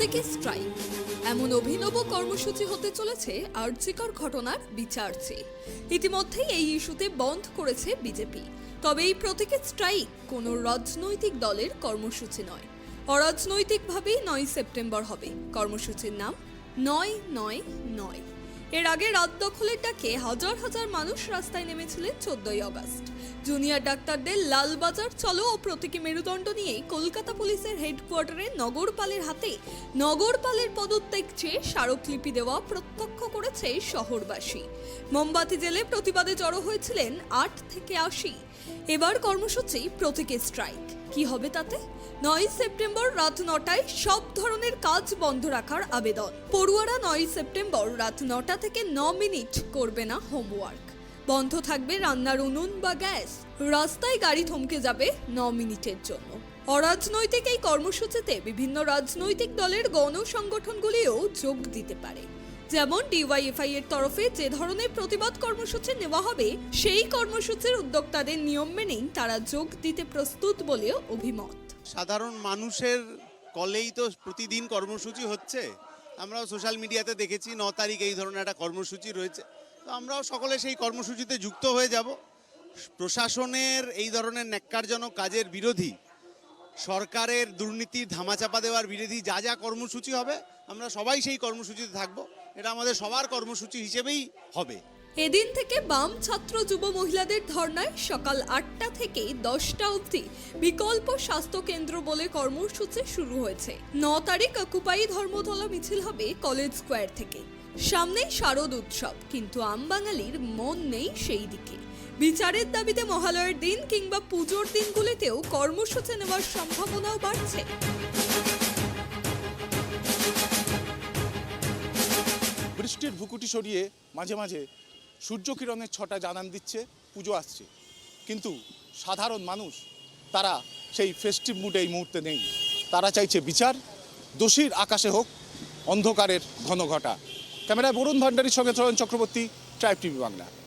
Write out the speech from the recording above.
প্রতীকী স্ট্রাইক এমন অভিনব কর্মসূচি হতে চলেছে আরজিকর ঘটনার বিচার চেয়ে। ইতিমধ্যেই এই ইস্যুতে বন্ধ করেছে বিজেপি। তবে এই প্রতীকী স্ট্রাইক কোনো রাজনৈতিক দলের কর্মসূচি নয়। অরাজনৈতিকভাবেই 9 সেপ্টেম্বর হবে। কর্মসূচির নাম 9-9-9। এর আগে রাত দখলের ডাকে হাজার হাজার মানুষ রাস্তায় নেমেছিলেন 14ই আগস্ট। জুনিয়র ডাক্তারদের লালবাজার চলো ও প্রতীকী মেরুদণ্ড নিয়ে কলকাতা পুলিশের হেডকোয়ার্টারে নগরপালের হাতে নগরপালের পদত্যাগ চেয়ে স্মারকলিপি দেওয়া প্রত্যক্ষ করেছে শহরবাসী। মোমবাতি জেলে প্রতিবাদে জড়ো হয়েছিলেন 8 থেকে 80। এবার কর্মসূচি প্রতীকী স্ট্রাইক। কি হবে তাতে? 9 সেপ্টেম্বর রাত 9টায় সব ধরনের কাজ বন্ধ রাখার আবেদন। পড়ুয়ারা 9 সেপ্টেম্বর রাত 9টা থেকে 9 মিনিট করবে না হোমওয়ার্ক। বন্ধ থাকবে রান্নার উনুন বা গ্যাস। রাস্তায় গাড়ি থমকে যাবে 9 মিনিটের জন্য। অরাজনৈতিক এই কর্মসূচিতে বিভিন্ন রাজনৈতিক দলের গণসংগঠনগুলিও যোগ দিতে পারে। যেমন ডিওয়াইএফআই এর তরফে যে ধরনের প্রতিবাদ কর্মসূচি নেওয়া হবে, সেই কর্মসূচির উদ্যোক্তাদের নিয়ম মেনেই তারা যোগ দিতে প্রস্তুত বলেও অভিমত। সাধারণ মানুষের কলেই তো প্রতিদিন কর্মসূচি হচ্ছে। আমরাও সোশ্যাল মিডিয়াতে দেখেছি 9 তারিখ এই ধরনের একটা কর্মসূচি রয়েছে। তো আমরাও সকলে সেই কর্মসূচিতে যুক্ত হয়ে যাব। প্রশাসনের এই ধরনের ন্যাক্কারজনক কাজের বিরোধী, সরকারের দুর্নীতির ধামাচাপা দেওয়ার বিরোধী যা যা কর্মসূচি হবে, আমরা সবাই সেই কর্মসূচিতে থাকব। এটা আমাদের সবার কর্মসূচি হিসেবেই হবে। এদিন থেকে বাম ছাত্র যুব মহিলাদের ধর্নায় সকাল 8টা থেকে 10টা অবধি বিকল্প স্বাস্থ্য কেন্দ্র বলে কর্মসূচি শুরু হয়েছে। 9 তারিখ অকুপাই ধর্মতলা মিছিল হবে কলেজ স্কোয়ার থেকে। সামনেই শারদ উৎসব, কিন্তু আমবাঙালির মন নেই সেই দিকে। বিচারের দাবিতে মহালয়ের দিন কিংবা পুজোর দিনগুলিতেও কর্মসূচি নেওয়ার সম্ভাবনাও বাড়ছে। বৃষ্টির ভুকুটি সরিয়ে মাঝে মাঝে সূর্যকিরণের ছটা জানান দিচ্ছে পুজো আসছে, কিন্তু সাধারণ মানুষ তারা সেই ফেস্টিভ মুডে এই মুহূর্তে নেই। তারা চাইছে বিচার, দোষীর আকাশে হোক অন্ধকারের ঘন ঘটা। ক্যামেরায় বরুণ ভান্ডারীর সঙ্গে চয়ন চক্রবর্তী, ট্রাইব টিভি বাংলা।